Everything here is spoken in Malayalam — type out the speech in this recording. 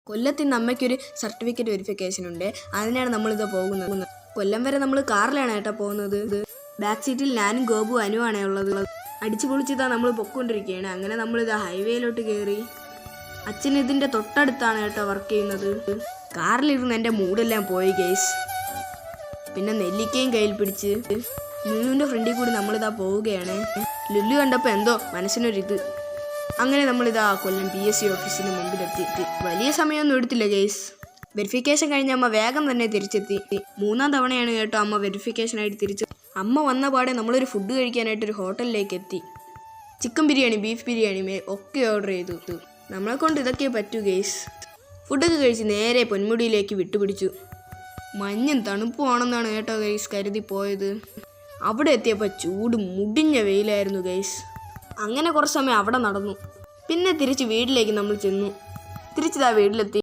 കൊല്ലത്ത് നിന്ന് അമ്മയ്ക്കൊരു സർട്ടിഫിക്കറ്റ് വെരിഫിക്കേഷൻ ഉണ്ട്. അതിനാണ് നമ്മളിത് പോകുന്നത്. കൊല്ലം വരെ നമ്മൾ കാറിലാണ് ഏട്ടാ പോകുന്നത്. ബാക്ക് സീറ്റിൽ ഞാനും ഗോപു അനുവാണേ ഉള്ളത്. അടിച്ചു പൊളിച്ചിതാ നമ്മൾ പൊയ്ക്കൊണ്ടിരിക്കുകയാണ്. അങ്ങനെ നമ്മളിതാ ഹൈവേയിലോട്ട് കയറി. അച്ഛൻ ഇതിൻ്റെ തൊട്ടടുത്താണ് ഏട്ടാ വർക്ക് ചെയ്യുന്നത്. കാറിലിരുന്ന് എൻ്റെ മൂടെല്ലാം പോയി ഗൈസ്. പിന്നെ നെല്ലിക്കയും കയ്യിൽ പിടിച്ച് ലുലുവിൻ്റെ ഫ്രണ്ടിൽ കൂടി നമ്മളിതാ പോവുകയാണ്. ലുലു കണ്ടപ്പോൾ എന്തോ മനസ്സിനൊരിത്. അങ്ങനെ നമ്മളിതാ കൊല്ലം PSC ഓഫീസിന് മുമ്പിലെത്തി. വലിയ സമയമൊന്നും എടുത്തില്ല ഗൈസ്. വെരിഫിക്കേഷൻ കഴിഞ്ഞ അമ്മ വേഗം തന്നെ തിരിച്ചെത്തി. 3-ാം തവണയാണ് കേട്ടോ അമ്മ വെരിഫിക്കേഷനായിട്ട് തിരിച്ച്. അമ്മ വന്ന പാടെ നമ്മളൊരു ഫുഡ് കഴിക്കാനായിട്ടൊരു ഹോട്ടലിലേക്ക് എത്തി. ചിക്കൻ ബിരിയാണി, ബീഫ് ബിരിയാണി ഒക്കെ ഓർഡർ ചെയ്തു. നമ്മളെ കൊണ്ട് ഇതൊക്കെ പറ്റൂ ഗൈസ്. ഫുഡൊക്കെ കഴിച്ച് നേരെ പൊന്മുടിയിലേക്ക് വിട്ടുപിടിച്ചു. മഞ്ഞും തണുപ്പുമാണെന്നാണ് കേട്ടോ ഗൈസ് കരുതി പോയത്. അവിടെ എത്തിയപ്പോൾ ചൂട് മുടിഞ്ഞ വെയിലായിരുന്നു ഗൈസ്. അങ്ങനെ കുറച്ച് സമയം അവിടെ നടന്നു. പിന്നെ തിരിച്ച് വീട്ടിലേക്ക് നമ്മൾ ചെന്നു. തിരിച്ചിതാ വീട്ടിലെത്തി.